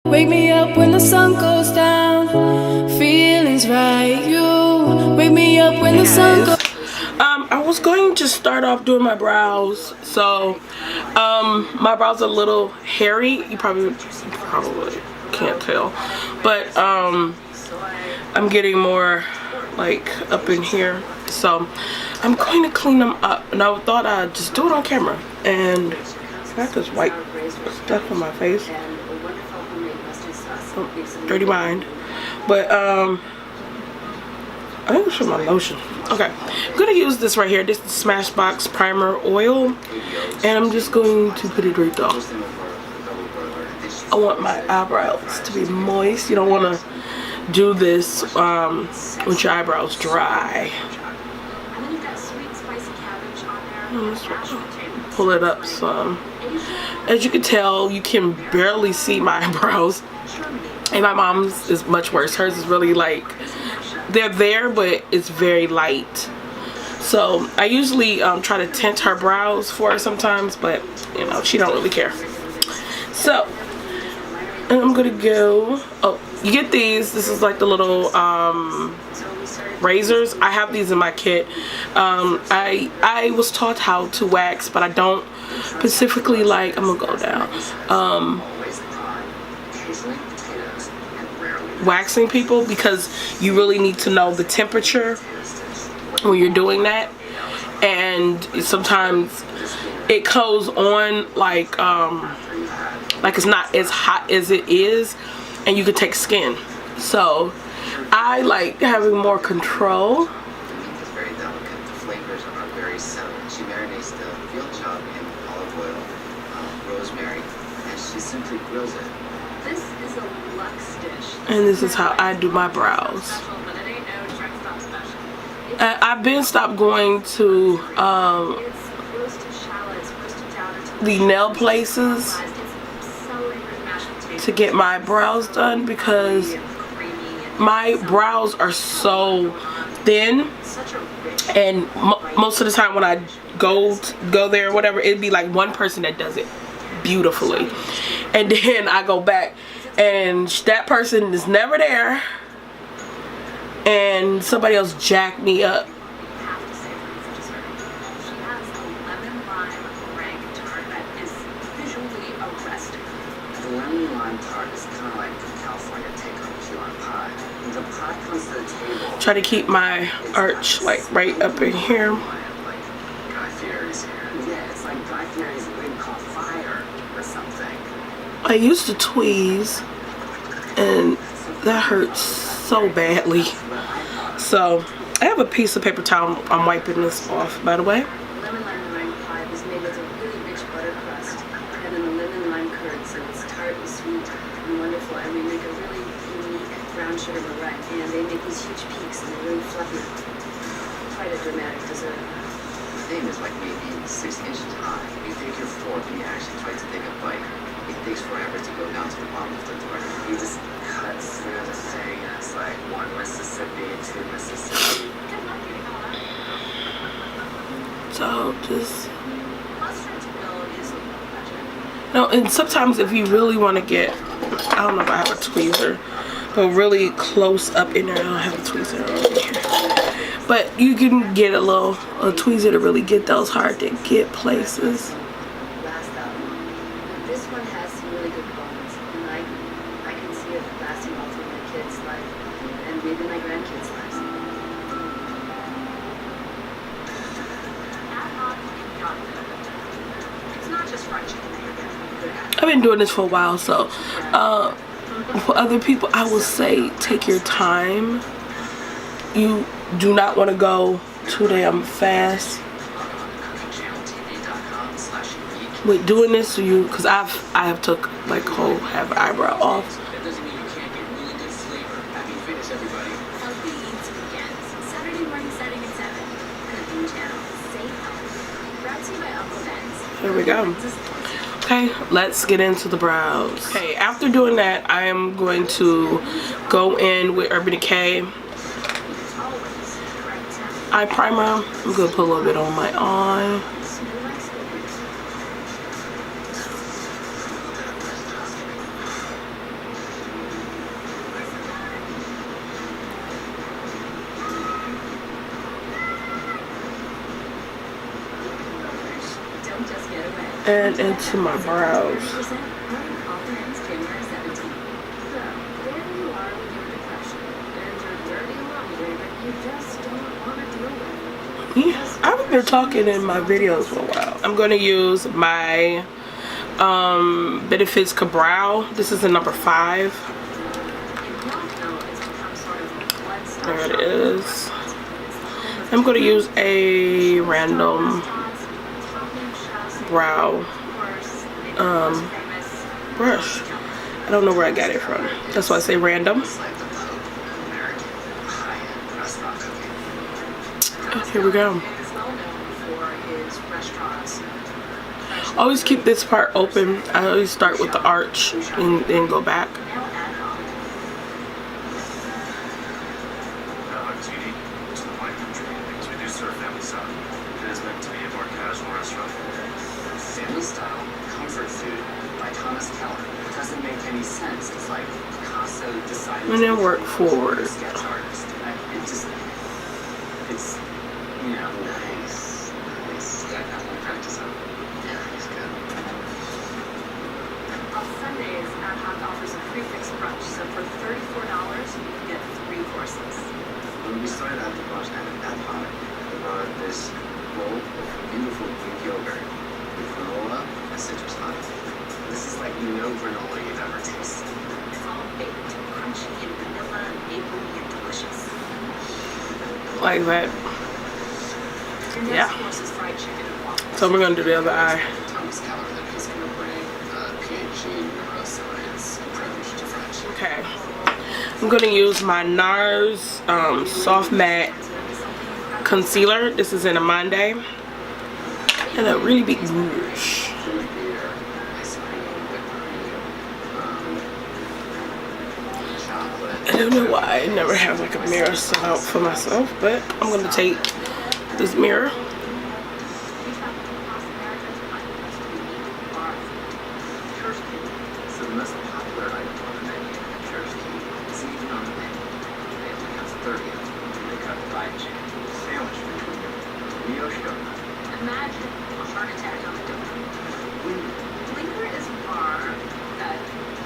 Wake me up when the sun goes down. Feelings right. You wake me up when the sun goes. I was going to start off doing my brows. So, my brows are a little hairy. You probably can't tell, but I'm getting more like up in here. So, I'm going to clean them up, and I thought I'd just do it on camera. And I got this white stuff on my face. Oh, dirty mind. But I think it's for my lotion. Okay, I'm gonna use this right here. This is Smashbox Primer Oil, and I'm just going to put it right there. I want my eyebrows to be moist. You don't want to do this with your eyebrows dry. Pull it up some. As you can tell, you can barely see my eyebrows, and my mom's is much worse. Hers is really like, they're there, but it's very light. So I usually try to tint her brows for her sometimes, but you know, she don't really care. So, and I'm gonna go, oh, you get these. This is like the little razors. I have these in my kit. I was taught how to wax, but I don't specifically like, I'm gonna go down, waxing people, because you really need to know the temperature when you're doing that, and sometimes it goes on like it's not as hot as it is, and you could take skin. So I like having more control. It's very delicate. The flavors are very subtle. She marinates the veal chop in olive oil, rosemary, and she simply grills it. This is a Lux dish. And this is how I do my brows. I've been stopped going to the nail places to get my brows done, because my brows are so thin, and most of the time when I go there or whatever, it'd be like one person that does it beautifully, and then I go back and that person is never there, and somebody else jacked me up. The lemon lime tart is kind of like the California take on key lime pie. When the pie comes to the table, Try to keep my arch like right up in here. like Guy Fieri's here. Yeah, it's like Guy Fieri's wing called Fire or something. I used to tweeze, and that hurts so badly. So I have a piece of paper towel. I'm wiping this off, by the way. Lemon lime meringue pie is made with a really rich butter crust, and then the lemon lime curd, so it's tart and sweet and wonderful. And we make a really unique brown sugar meringue, and they make these huge peaks, and they're really fluffy. Quite a dramatic dessert. The thing is like maybe 6 inches high. You take your fork and you actually try to take a bite. It takes forever to go down to the bottom of the tart. You just cut through the thing, and it's like 1 Mississippi, 2 Mississippi. So just no, and sometimes if you really want to get, I don't know if I have a tweezer, but really close up in there. I don't have a tweezer over here, but you can get a tweezer to really get those hard to get places. Last album. This one has some really good bones, and I can see it lasting all through my kids' life and maybe my grandkids' lives. It's not just fried chicken that you're getting. I've been doing this for a while, so for other people, I will say take your time. You do not want to go too damn fast with doing this to you, because I have took like whole half eyebrow off. That doesn't mean you can't get really good flavor. Happy fitness, everybody. Healthy Eats begins Saturday morning starting at 7 on the Bean Channel. Stay healthy. Brought to you by Uncle Ben's. Here we go. Okay, let's get into the brows. Okay, after doing that, I am going to go in with Urban Decay eye primer. I'm gonna put a little bit on my eye. and into my brows. Present running offense January 17th. So, there you are with your depression and your dirty laundry that you just don't want to deal with. Yeah, I've been talking in my videos for a while. I'm going to use my Benefits Cabral. This is the number 5. There it is. I'm going to use a random brow brush. I don't know where I got it from. That's why I say random. Oh, here we go. Always keep this part open. I always start with the arch and then go back. Family Style Comfort Food by Thomas Keller. It doesn't make any sense. It's like Picasso decided And then work forward. sketch artist. It's, you know, nice. I want to practice on. Yeah, he's good. On Sundays, Ad Hoc offers a free fixed brunch, so for $34, you can get 3 courses. When we started out the brunch at Ad Hoc, we brought this bowl of beautiful Greek yogurt with granola and citrus honey. This is like no granola you've ever tasted. It's all baked, crunchy, and vanilla, mapley, and delicious. Like that. Your next Yeah. course is fried chicken and waffles. So we're going to do the other eye. Thomas Keller, that he's going to bring PhD in neuroscience approach to French. Okay. I'm going to use my NARS Soft Matte Concealer. This is in a Monday. And a really big rouge. Beer, ice cream, whipped cream, chocolate. I don't know why I never have like a mirror set out for myself, but I'm going to take this mirror. So the most popular item on the menu at Church Key is even on the menu. They only have 30 of them. They got fried chicken, sandwich food, brioche donut. Imagine a heart attack on the donut. Linger is a bar that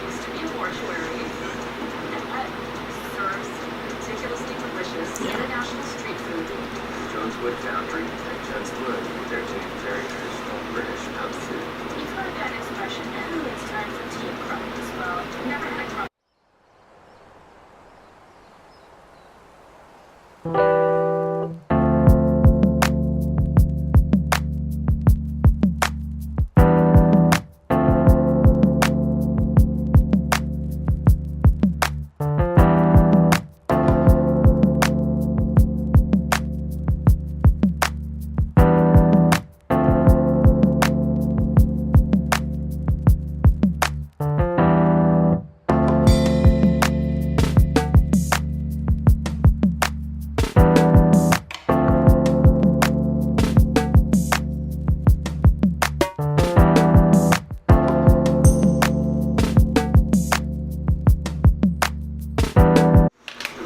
used to be a mortuary that serves meticulously delicious international street food. Joneswood Foundry at Joneswood. They're doing very traditional British house food. You've heard that expression, and it's time for tea and crumpets. Well, if you've never had a crumpet,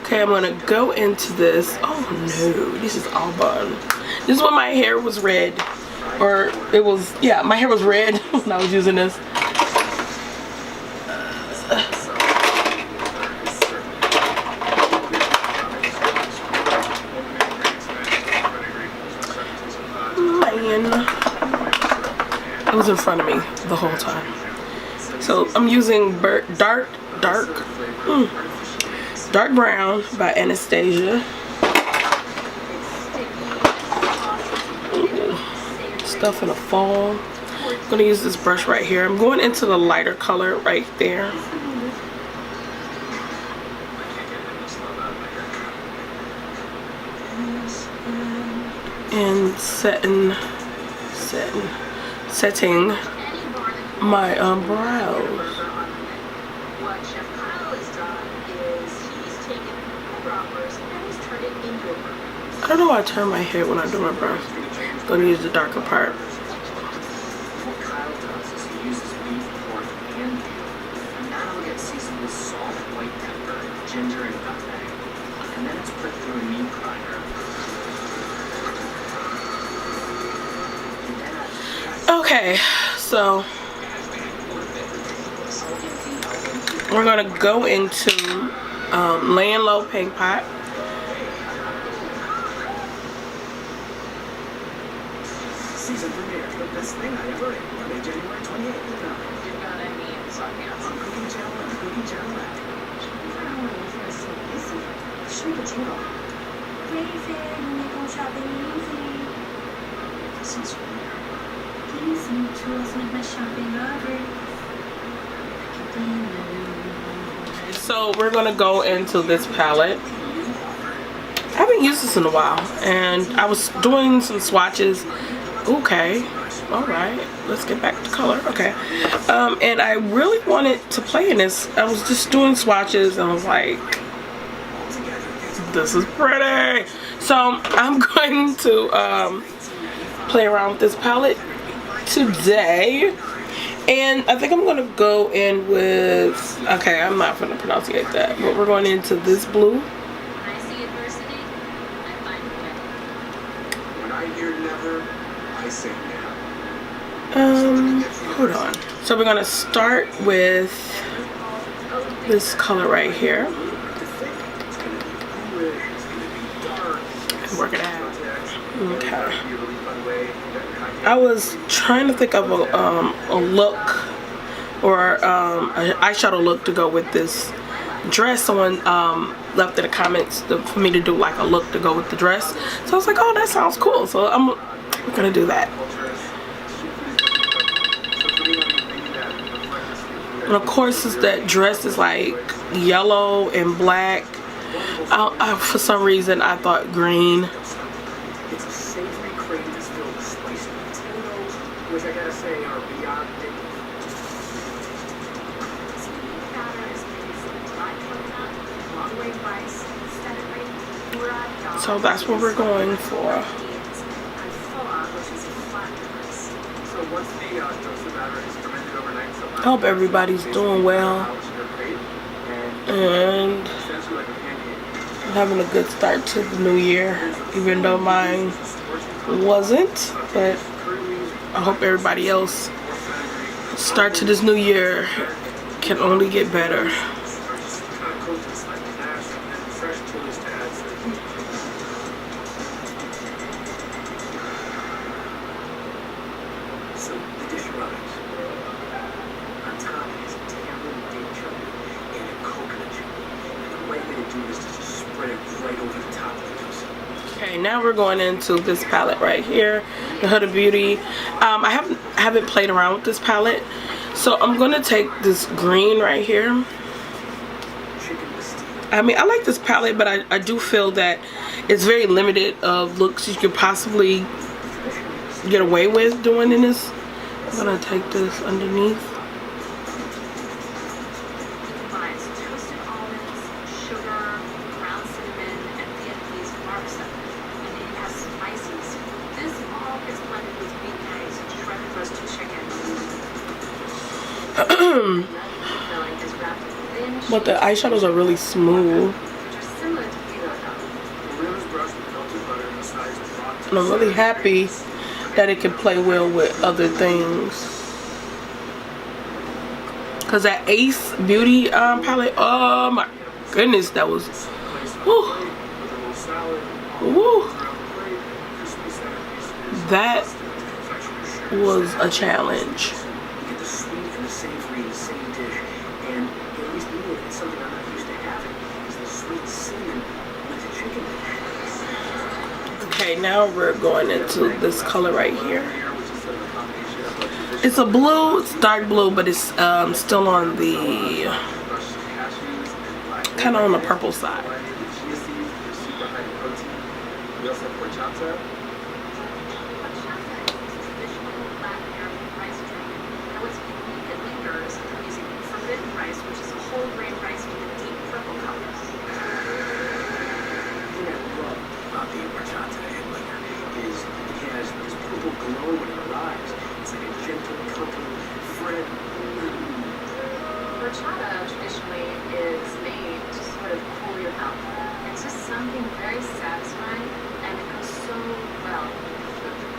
Okay, I'm gonna go into this. Oh no, this is Aubon. This is when my hair was red. Or it was, yeah, my hair was red when I was using this. Man, it was in front of me the whole time. So I'm using dark brown by Anastasia. Ooh, stuff in a fall. I'm gonna use this brush right here. I'm going into the lighter color right there. And setting my brows. what Chef Kyle has done is he's taken croppers and he's turned it into a burger. I don't know why I turn my head when I do my brows. I'm gonna use the darker part. What Kyle does is he uses beef, pork, and veal. And now it gets seasoned with salt, white pepper, ginger, and nutmeg. And then it's put through a meat grinder. Okay, So we're gonna go into Laying Low Paint Pot. Season premiere, the best thing I ever ate. Monday, January 28th. You're gonna need sweatpants. On Cooking Channel and Cooking Channel app. Season premiere. So we're gonna go into this palette. I haven't used this in a while, and I was doing some swatches. Okay, all right, let's get back to color. Okay, and I really wanted to play in this. I was just doing swatches, and I was like, this is pretty. So I'm going to play around with this palette today. And I think I'm going to go in with, okay, I'm not going to pronunciate that, but we're going into this blue. When I see adversity, I find a way. When I hear never, I say now. Hold on. So we're going to start with this color right here. It's gonna be bluish, it's gonna be dark. And work it out. Okay. Be a really fun way that I was trying to think of a look or an eyeshadow look to go with this dress. Someone left in the comments for me to do like a look to go with the dress. So I was like, oh, that sounds cool. So I'm gonna do that. And of course, that dress is like yellow and black. For some reason, I thought green. It's a savory cream that's filled with spicy potatoes, which I gotta say are beyond So that's what we're going for. So once the toasted batter is fermented overnight, so I hope everybody's doing well and having a good start to the new year, even though mine wasn't. But I hope everybody else start to this new year can only get better. So the dish arrives. On top is tamarind date chutney and a coconut chutney. And the right way to do this is just spread it right over the top of the toast. Okay, now we're going into this palette right here, the Huda Beauty. I haven't played around with this palette, so I'm gonna take this green right here. I mean, I like this palette, but I do feel that it's very limited of looks you could possibly get away with doing in this. I'm gonna take this underneath. Combines toasted almonds, sugar, ground cinnamon, and Vietnamese marmoset. And it has spices. This all is blended with bean patties, shredded roasted chicken. Filling is wrapped in thin But the eyeshadows are really smooth. which are similar to filo dough. The rim is brushed with melted butter and the sides of raw And I'm really happy that it can play well with other things. Cause that Ace Beauty palette, oh my goodness, that was, whew, whew, that was a challenge. You get the sweet and the savory in the same dish, and at least me, it's something I'm not used to having, is the sweet cinnamon with the chicken. Okay, now we're going into this color right here. It's a blue, it's dark blue, but it's still on the, kind of on the purple side. We also have horchata. Horchata traditionally is made to sort of cool your mouth. It's just something very satisfying, and it goes so well with food.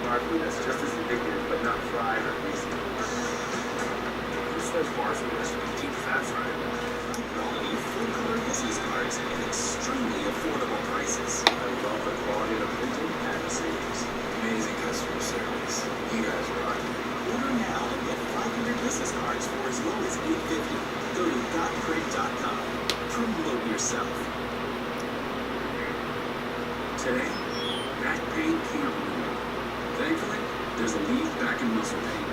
bar food that's just as addictive, but not fried or greasy. Who says bar food has to be deep fat fried? Quality full-color business cards at extremely affordable prices. I love the quality of the printing and the savings. Amazing customer service. You guys rock. Order now and get 500 business cards for as low as $8.50. Go to gotprint.com. Promote yourself. Today, back pain can't win. Thankfully, there's Aleve Back and Muscle Pain.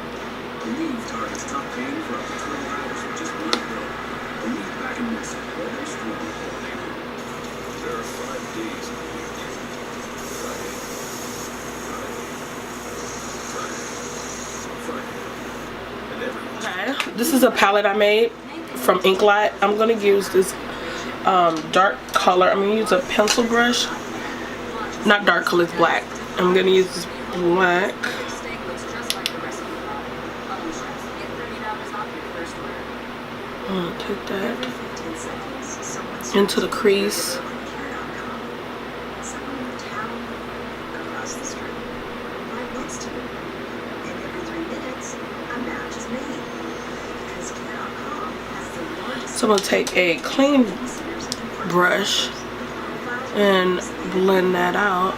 Aleve targets top pain for up to 12 hours with just one pill. Aleve Back and Muscle, where they're strong all day long. There are 5 days in the week. Friday, and every Okay, this is a palette I made from Inklot. I'm gonna use this dark color. I'm gonna use a pencil brush. Not dark color, it's black. I'm gonna use this black. I'm gonna take that into the crease. So I'm gonna take a clean brush and blend that out.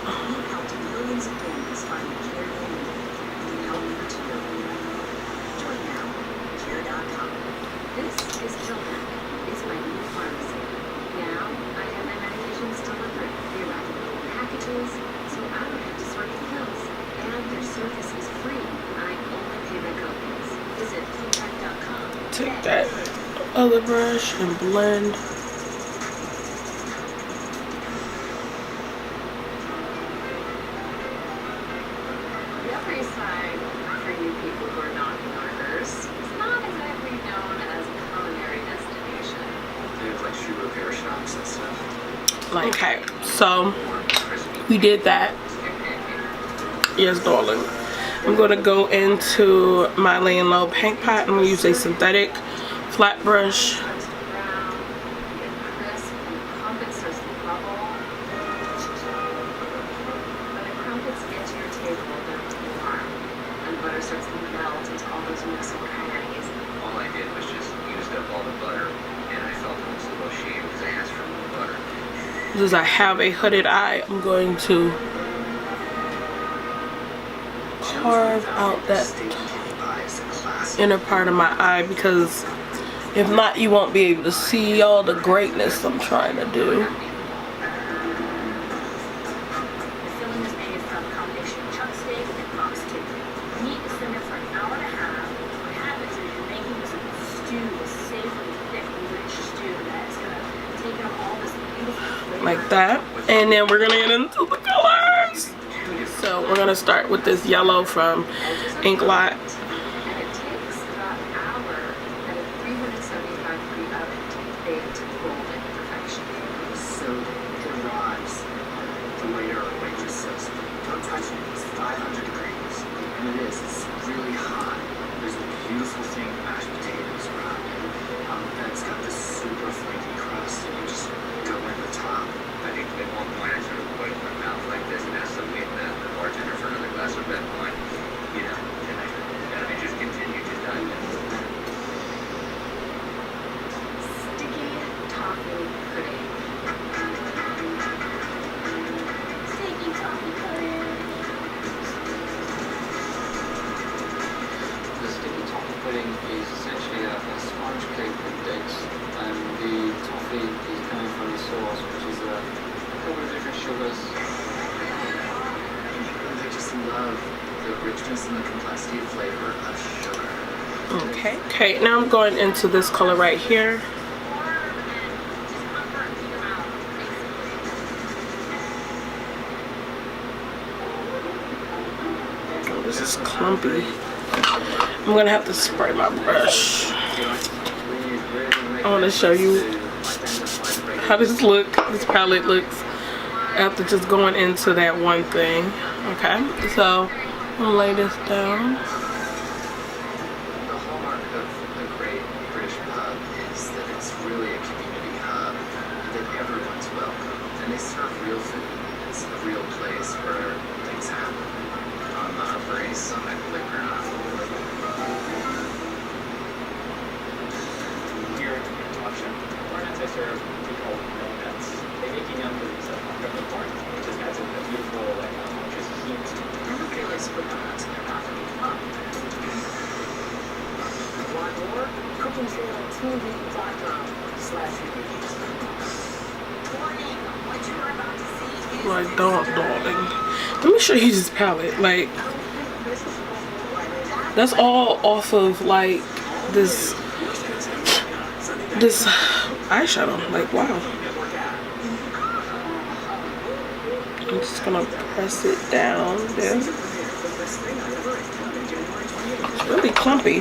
This is Killhack. It's my new pharmacy. Now I have my medications delivered via rapid packages, so I don't have to sort the pills. And their service is free. I only pay my copays. Visit Killhack.com. Take that other brush and blend. The Upper East Side, for you people who are not learners, is not exactly known as a culinary destination. They have like shoe repair shops and stuff. Like, okay, so we did that. Yes, darling. I'm gonna go into my Laying Low paint pot. I'm gonna use a synthetic flat brush. All I did was just used up all the butter, and I felt almost a little ashamed because I asked for more butter. Since I have a hooded eye, I'm going to carve out that inner part of my eye, because if not, you won't be able to see all the greatness I'm trying to do. The filling is made from a combination of chuck steak and fox steak. Meat is simmered for an hour and a half. What happens is you're making this stew, this savory, thick, rich stew that's gonna take up all this beautiful flavor. Like that. And then we're gonna get into the colors. So we're gonna start with this yellow from Inklot. And it takes about an hour at a 375-degree oven to bake to golden perfection. So it arrives. The waiter or waitress says, "Don't touch it. It's 500 degrees." And it is. It's really hot. There's a beautiful thing of mashed potatoes around it. And it's got this super flaky crust, and you just go in the top. I think at one point I sort of put it in my mouth like this and asked the bartender for another glass of red wine. You know, and I just continued to dive in. Sticky toffee pudding. Sticky toffee pudding. The sticky toffee pudding is essentially a sponge cake with dates, and the toffee is coming from the sauce, which is a couple of different sugars. I just love the richness and the complexity of flavor of sugar. Okay, now I'm going into this color right here. Oh, this is clumpy. I'm gonna have to spray my brush. I want to show you how this palette looks after just going into that one thing. Okay, so I'm gonna lay this down. The hallmark of the great British pub is that it's really a community hub, that everyone's welcome, and they serve real food. It's a real place where things happen. Like, darling. Let me show you this palette. Like, that's all off of like this eyeshadow. Like, wow. I'm just gonna press it down there. It's really clumpy. I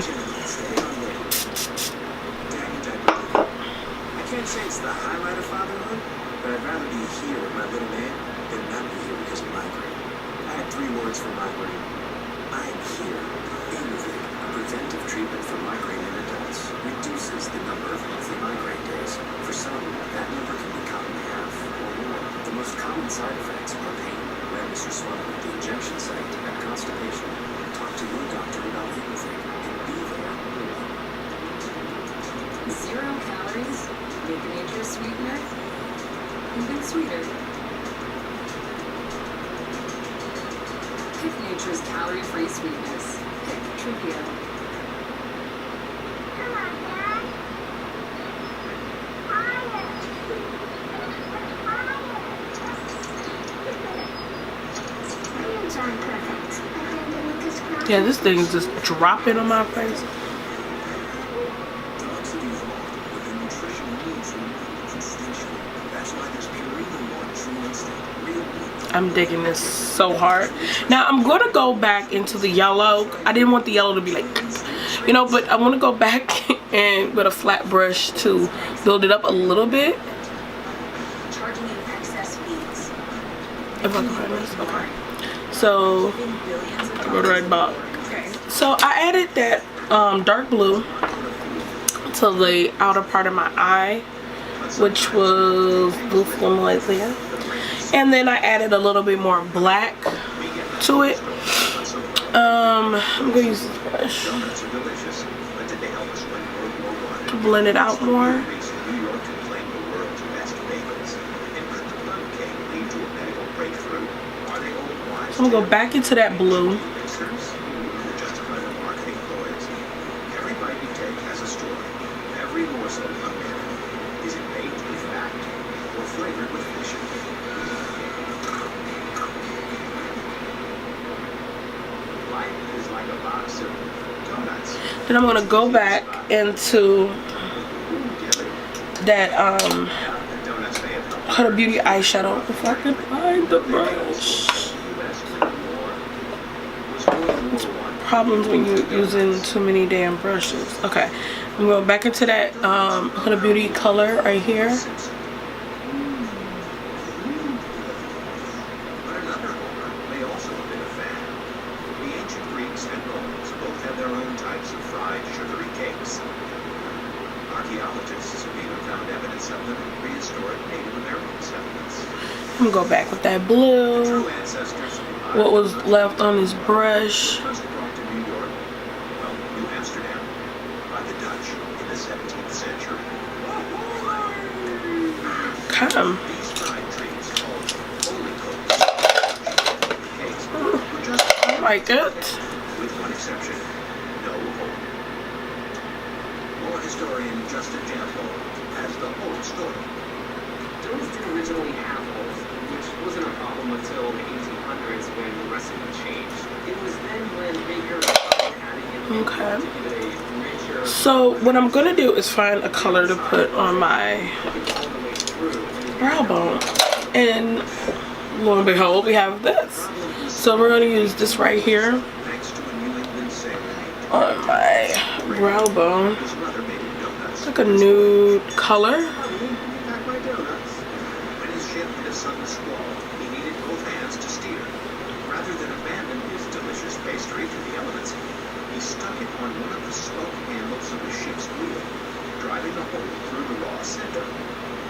can't say it's the highlight of fatherhood, but I'd rather be here with my little man than not be here because of migraine. I had 3 words for migraine. I am here. Aimovig, a preventive treatment for migraine in adults, reduces the number of monthly migraine days. For some, that number can be cut in half or more. The most common side effects are pain, redness or swelling at the injection site, and constipation. Talk to your doctor about Aimovig and be there. 0 calories, make a nature's sweetener, even sweeter. Pick nature's calorie-free sweetness. Pick Trio. Yeah, this thing is just dropping on my face. Dogs have evolved with their nutrition needs remain instinctual. That's why there's Purina One True Instinct, real meat. I'm digging this so hard. Now I'm gonna go back into the yellow. I didn't want the yellow to be like, you know, but I want to go back and with a flat brush to build it up a little bit. Charging you excess fees. If I can find this, okay. So I'll go right back. Okay. So I added that dark blue to the outer part of my eye, which was this one right there. And then I added a little bit more black to it. I'm gonna use this brush to blend it out more. So I'm gonna go back into that blue. Every bite you take has a story. Every morsel of America is it baked with fact or flavored with fiction. Life is like a box of donuts. Then I'm gonna go back into that Donuts may have helped Huda Beauty eyeshadow. If I can find the brush. Problems when you're using too many damn brushes. Okay, I'm going back into that Huda Beauty color right here. But another owner may also have been a fan. The ancient Greeks and Romans both had their own types of fried, sugary cakes. Archaeologists have even found evidence of them in prehistoric Native American settlements. I'm gonna go back with that blue. True ancestors What was left on this brush. first brought to New York, well, New Amsterdam, by the Dutch in the 17th century. Come. These fried treats called holy cakes were just I like it. with one exception, no hole. More historian Justin Janfo has the whole story. Donuts didn't originally have holes, which wasn't a problem until the 1800s when the recipe changed. It was then when Baker started adding in Okay. to give it a richer, So what I'm gonna do is find a color to put on my all the way through. brow bone. And lo and behold, we have this. So we're gonna use this right here Thanks to a New England sailor named on my brow bone. his mother made him donuts. It's like a nude color. Pack my donuts. When his ship hit a sudden squall, he needed both hands to steer. Rather than abandon his delicious pastry to the elements, he stuck it on one of the spoke handles of the ship's wheel, driving a hole through the raw center,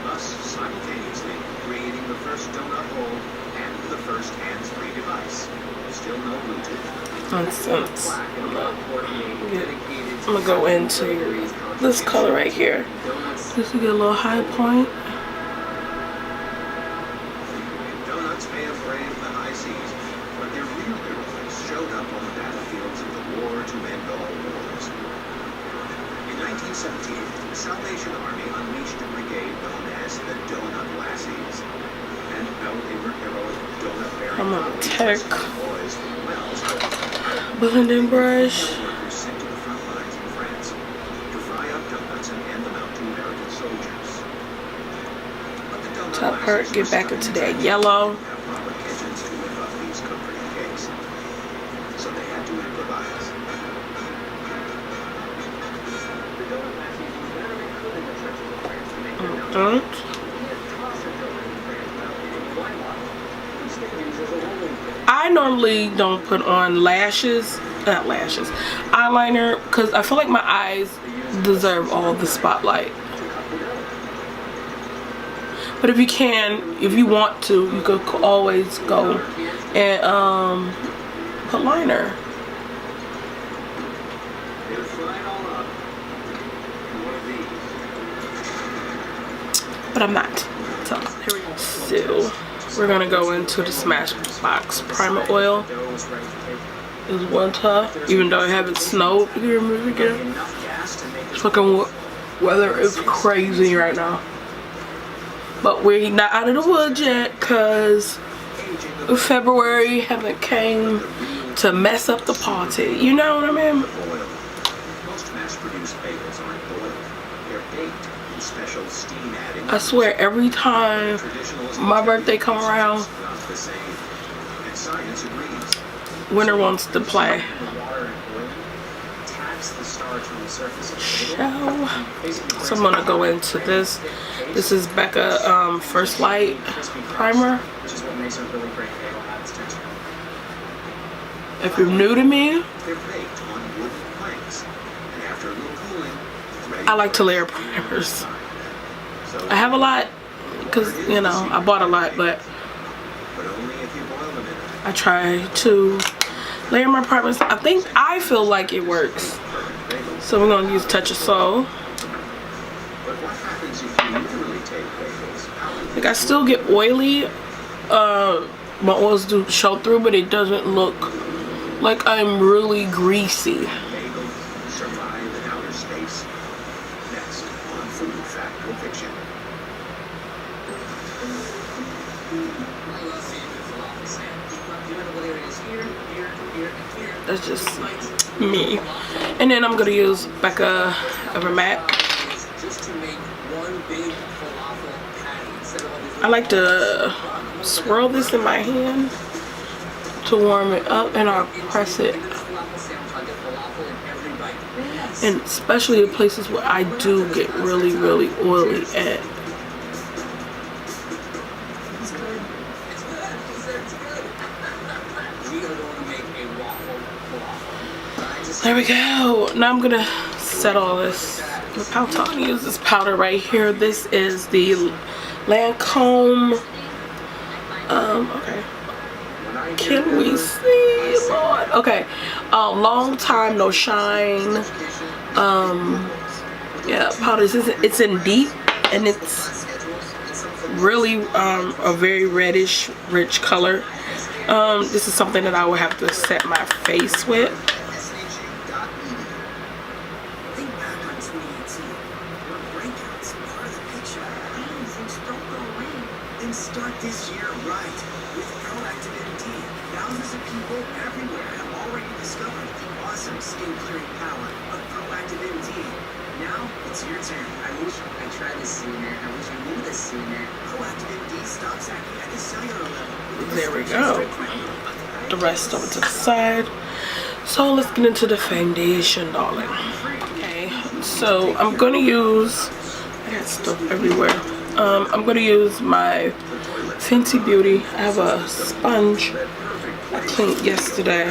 thus simultaneously creating the first donut hole and the first hands-free device. Still no Bluetooth. Nonsense. Black and coordinated, dedicated I'm gonna go into this color right here. donuts. Just to get a little high point. Donuts may have braved the high seas, but their real heroes showed up on the battlefields of the war to end all wars. In 1917, the Salvation Army unleashed a brigade known as the Donut Lassies. And though they were heroic donut-bearing I'm gonna colonies, take boys from Wells, blending brush. workers sent to the front lines in France to fry up donuts and hand them out to American soldiers. But the donut Top part, lassies get were back stuck into in that France. yellow. Have proper kitchens to whip up these comforting cakes. So they had to improvise. The donut lassies used whatever they could in the churches of France to make their donuts. Don't. I normally don't put on eyeliner, because I feel like my eyes deserve all the spotlight. But if you want to, you could always go and put liner. They'll fry it all up in one of these. But I'm not. So here we go. So we're gonna go into the Smashbox primer oil. Dough is ready to take. It's one tough, even though it haven't snowed here in Michigan. Enough gas to make it Fucking weather is crazy right now. But we're not out of the woods yet, cause February haven't came to mess up the party. You know what I mean? Boiled. Most mass-produced bagels aren't boiled. They're baked in special steam-adding. I swear, every time my birthday come around, Not the same. And science agrees. winter wants to play. the water and boiling, taps the starch from the surface of the bagel. So, Basically so I'm gonna go into this. This is Becca First Light primer. which is what makes a really great bagel have its texture. If you're new to me, They're baked on wooden planks. And after a little cooling, it's ready I like for to layer primers. So I have a lot, cause you know I bought a lot, but but only if you boil them in it. I try to layer my primers. I feel like it works. So we're gonna use Touch of Soul. But what happens if you literally take bagels out of Like I still get oily. My oils do show through, but it doesn't look like I'm really greasy. the bagel, survive in outer space? Next on Food Fact or Fiction. That's just me. And then I'm gonna use Becca Evermatte. Just to make one big falafel patty instead of all these I like to swirl this in my hand to warm it up, and I'll press it. falafel sandwich. I get falafel in every bite. And especially the places where I do get really, really oily at. It's good. It's good. It's good. We are going to make a waffle falafel. There we go. Now I'm gonna set all this with powder. I'm gonna use this powder right here. This is the Lancome. Okay. Can we see, Lord? Okay. Long time no shine. Yeah, powder. It's in deep, and it's really a very reddish, rich color. This is something that I will have to set my face with. Think back on 2018. Your breakouts are part of the picture. Things don't go away. Then start this year right with Proactive MD. Thousands of people everywhere have already discovered the awesome skin clearing power of Proactive MD. Now it's your turn. I wish I tried this sooner. I wish I knew this sooner. Proactive MD stops acting at the cellular level. with There we restrictions go. strict The rest over to the side. So let's get into the foundation, darling. Okay, so I'm gonna use, I got stuff everywhere. I'm gonna use my Fenty Beauty. I have a sponge I cleaned yesterday.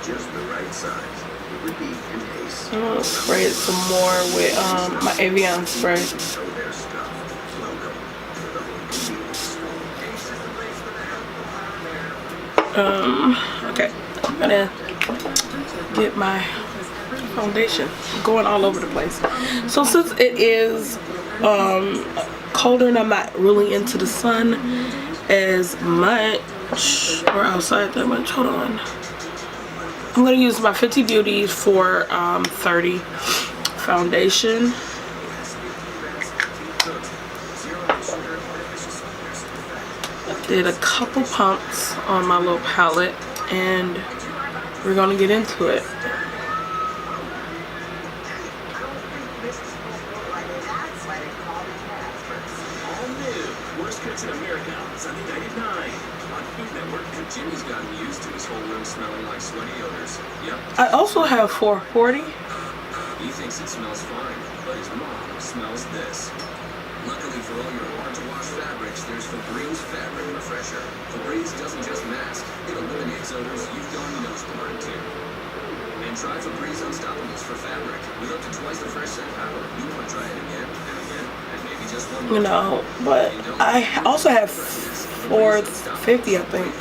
Just the right size. It would be in haste. I'm gonna spray it some more with my Evian spray. Know their stuff. Welcome to the home convenience store. Okay, I'm gonna get my foundation. I'm going all over the place. So since it is colder and I'm not really into the sun as much or outside that much, hold on. I'm gonna use my Fenty Beauty for foundation. Did a couple pumps on my little palette, and we're gonna get into it. All new. Worst Cuts in America, Sunday night at 9. On Food Network, and Jimmy's gotten used to his whole room smelling like sweaty odors. Yep. I also have 440. He thinks it smells fine, but his mom smells this. Luckily for all your hard-to-wash fabrics, there's Febreze Fabric Refresher. Febreze doesn't just mask, it eliminates odors you've gone nose-blind to. And try Febreze Unstoppables for fabric. With up to twice the fresh scent power, you want to try it again and again, and maybe just one more You know, but I also have 450, I think,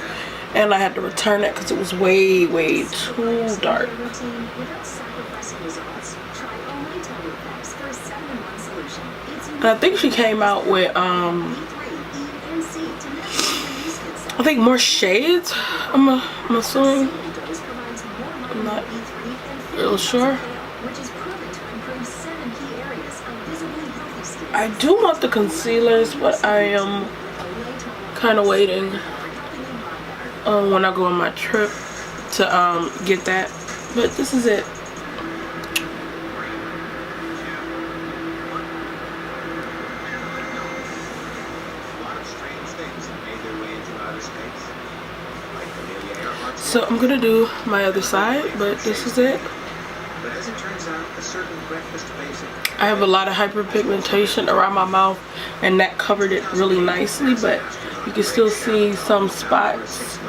and I had to return it because it was way too dark. And I think she came out with I think more shades. I'm assuming. I'm not real sure. I do want the concealers, but I am kind of waiting when I go on my trip to get that. But this is it. So I'm gonna do my other side, but this is it. But as it turns out, a certain breakfast basic. I have a lot of hyperpigmentation around my mouth, and that covered it really nicely, but you can still see some spots.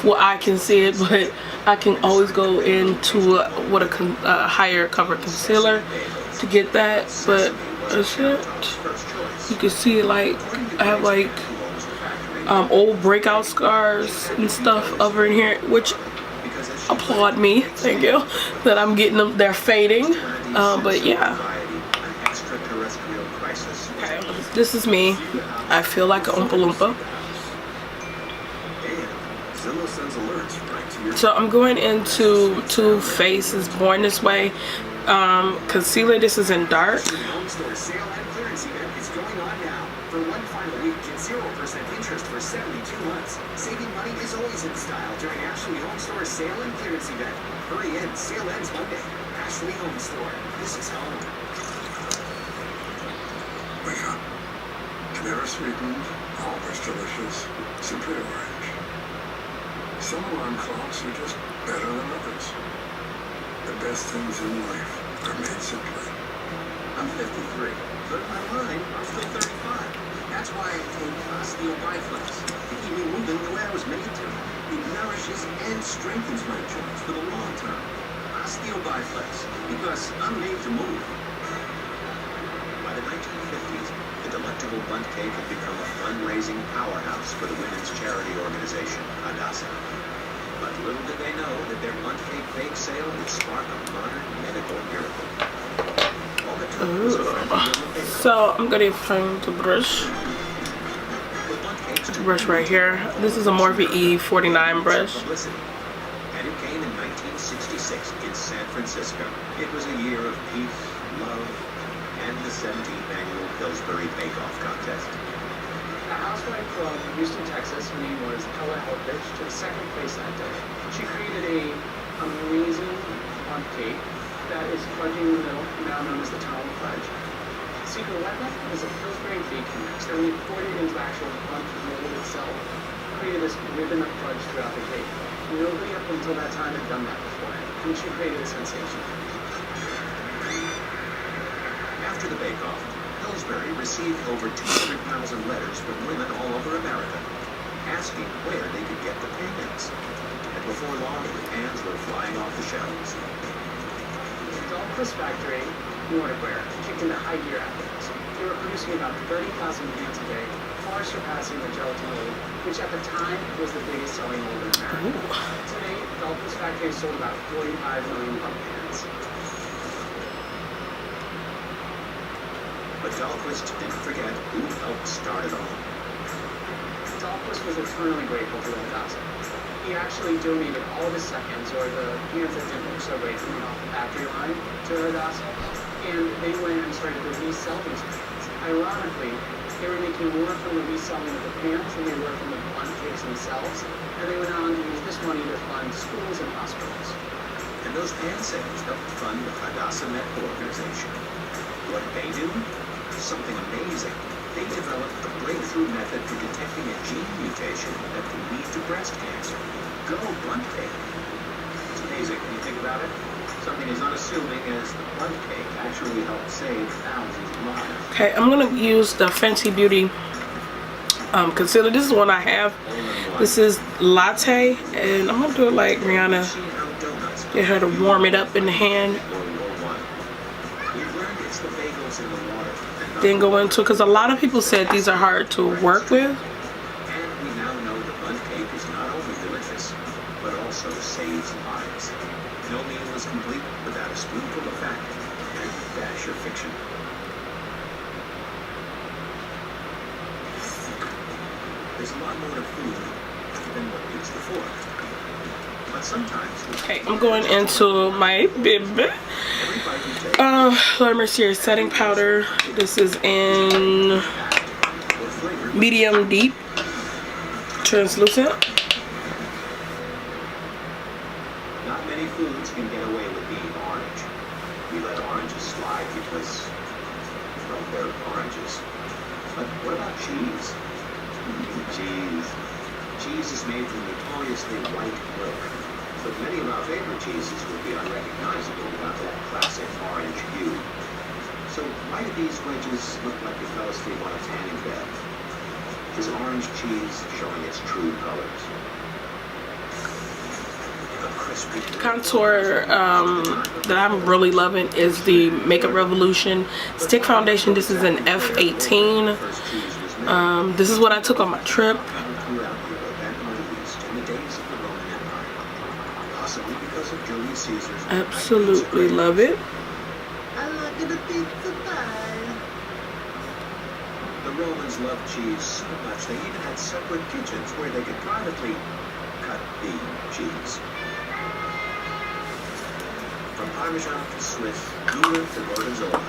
Well, I can see it, but I can always go into a higher cover concealer to get that. But that's it. You can see, like, I have like old breakout scars and stuff over in here, which applaud me, thank you, that I'm getting them. They're fading, but yeah. Okay, this is me. I feel like an Oompa Loompa. So I'm going into Too Faced Born This Way concealer. This is in dark. Home store sale and clearance event is going on now. For one final week, get 0% interest for 72 months. Saving money is always in style during Ashley Home Store sale and clearance event. Hurry in, sale ends Monday. Ashley Home Store, this is home. Wake up. Never sweetened, always delicious, simply orange. Some alarm clocks are just better than others. The best things in life are made simply. I'm 53, but in my mind, I'm still 35. That's why I take Osteo Biflex to keep me moving the way I was made to. It nourishes and strengthens my joints for the long term. Osteo Biflex, because I'm made to move. By the 1950s, the Delectable Bundt Cake had become a fundraising powerhouse for the women's charity organization, Hadassah. But little did they know that their Bundt Cake bake sale would spark a modern medical miracle. All it took was a friendly little baker. So I'm gonna find the brush. With Bundt Cakes to Brush right here. This is a Morphe E49 brush. publicity. And it came in 1966 in San Francisco. It was a year of peace, love, and the 17th annual Pillsbury Bake Off contest. A housewife from Houston, Texas, her name was Ella Helfrich, took second place that day. She created a amazing bundt cake that is fudging in the middle, now known as the Tunnel Fudge. Secret weapon is a Pillsbury baking mix that when you poured it into actual bundt mold itself, created this ribbon of fudge throughout the cake. Nobody up until that time had done that before, and she created a sensation. After the Bake Off, Pillsbury received over 200,000 letters from women all over America asking where they could get the pans. And before long, the pans were flying off the shelves. The Dahlquist factory in Waterbury kicked into high gear after this. They were producing about 30,000 pans a day, far surpassing the gelatin mold, which at the time was the biggest selling mold in America. Today, Dahlquist factory has sold about 45 million bundt pans. But Dahlquist didn't forget who helped start it all. Dahlquist was eternally grateful to the Hadassah. He actually donated all of his seconds, or the pans that didn't look so great coming off the factory line, to the Hadassah. and they went and started to resell these pans. Ironically, they were making more from the reselling of the pans than they were from the bundt cakes themselves, and they went on to use this money to fund schools and hospitals. And those pan sales helped fund the Hadassah Medical Organization. What did they do? Something amazing. They developed a breakthrough method for detecting a gene mutation that can lead to breast cancer. Go bundt cake. It's amazing when you think about it. Something as unassuming as the bundt cake actually helped save thousands of lives. Okay, I'm gonna use the Fenty Beauty concealer. This is one I have. This is Latte, and I'm gonna do it like Rihanna. Get her to warm it up in the hand. Then go into it, because a lot of people said these are hard to work with. And we now know the bundt cake is not only delicious, but also saves lives. No meal is complete without a spoonful of fact and a dash of fiction. There's a lot more to food than what meets the fork. But sometimes... Okay, I'm going into my baby. Laura Mercier setting powder. This is in medium deep, translucent. Not many foods can get away with being orange. We let oranges slide because, well, they're oranges. But what about cheese? Cheese is made from notoriously white milk. But many of our favorite cheeses would be unrecognizable without that classic orange hue. So why do these wedges look like they fell asleep on a tanning bed? Is orange cheese showing its true colors? The crispy Contour that I'm really loving is the Makeup Revolution Stick Foundation. This is an F18. This is what I took on my trip. Absolutely love it. I like it a pizza pie. The Romans loved cheese so much they even had separate kitchens where they could privately cut the cheese. From Parmesan to Swiss, Gouda to Gorgonzola,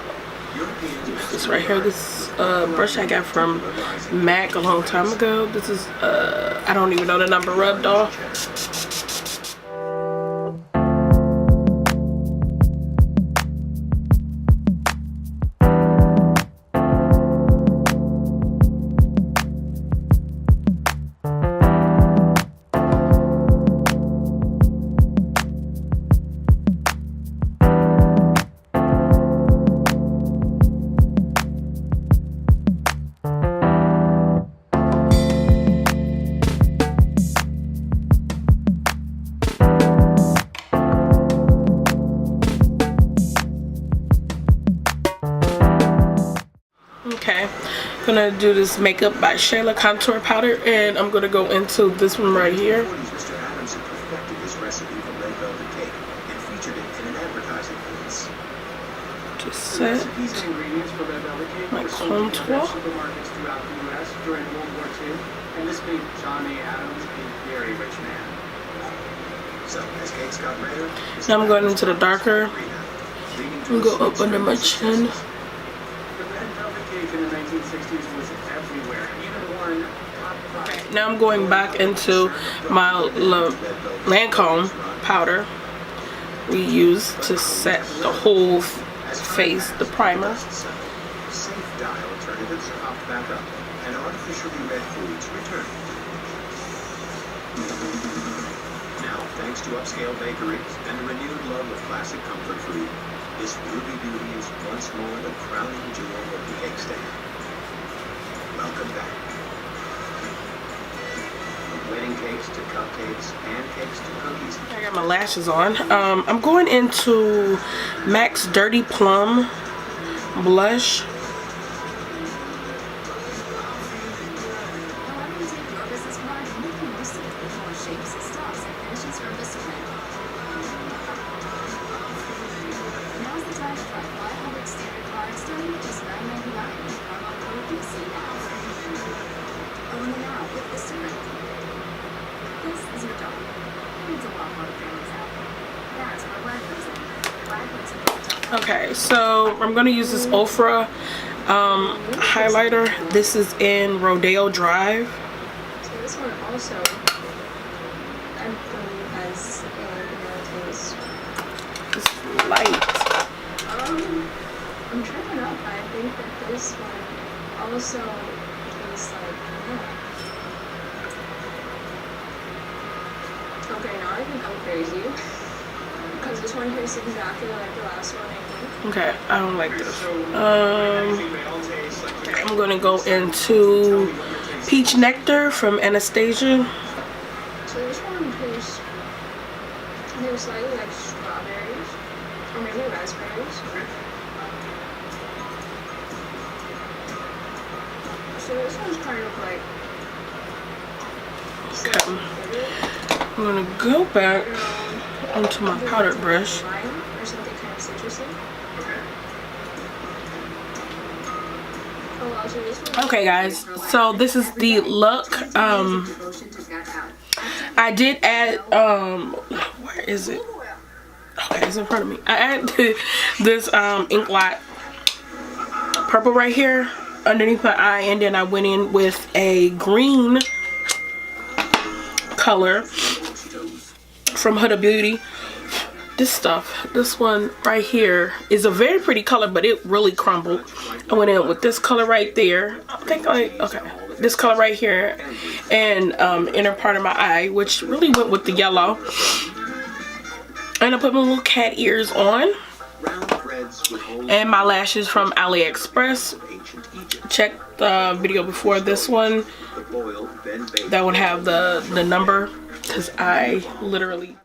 Europeans... This right here, this brush I got from MAC a long time ago. This is, I don't even know the number, rubbed off. Okay, I'm gonna do this Makeup by Shayla contour powder, and I'm gonna go into this one right here. Mr. Adams had perfected his recipe for red velvet cake and featured it in an advertising piece. Just set Recipes and ingredients for red velvet cake my were sold in contour. supermarkets throughout the U.S. during World War II, and this made John A. Adams a very rich man. So, as cakes got redder, Now I'm going into the darker. I'm gonna go up under my chin. The red velvet cake in the 1960s was everywhere, even won top prize. Now I'm going back into my Lancome powder we use to set the whole face, the primer. Safe dye alternatives are popped back up, and artificially red foods return. Now, thanks to upscale bakeries and a renewed love of classic comfort food, this Ruby Beauty is once more the crowning jewel of the cake stand. Welcome back. From wedding cakes to cupcakes, pancakes to cookies. I got my lashes on. I'm going into MAC's Dirty Plum blush. However you take your business card, you can use it with more shapes, styles, and finishes from Vistaprint. Now's the time to try 500 standard cards starting at just $9.99 with promo code DC now. Own them now with Vistaprint. This is your dog. It needs a lot more to figure this out. That's where Black comes in. Black makes it Okay, so I'm gonna use this Ofra highlighter. This is in Rodeo Drive. So this one also, I believe, has a vanilla taste. It's light. I'm tripping up. I think that this one also tastes like vanilla. Okay, now I think I'm crazy. Because this one tastes exactly like the last one, I think. Okay, I don't like this. I'm gonna go into Peach Nectar from Anastasia. So this one tastes maybe slightly like strawberries, or maybe raspberries. So this one's kind of like. Okay, I'm gonna go back onto my powder brush. Lime or something kind of citrusy. Oh, wow, so this one. Okay, guys, so this is the look. I did add where is it? Okay, it's in front of me. I added this ink blot purple right here underneath my eye, and then I went in with a green color from Huda Beauty. This one right here is a very pretty color, but it really crumbled. I went in with this color right there. Okay, this color right here, and inner part of my eye, which really went with the yellow. And I put my little cat ears on, and my lashes from AliExpress. Check the video before this one. That would have the number, because I literally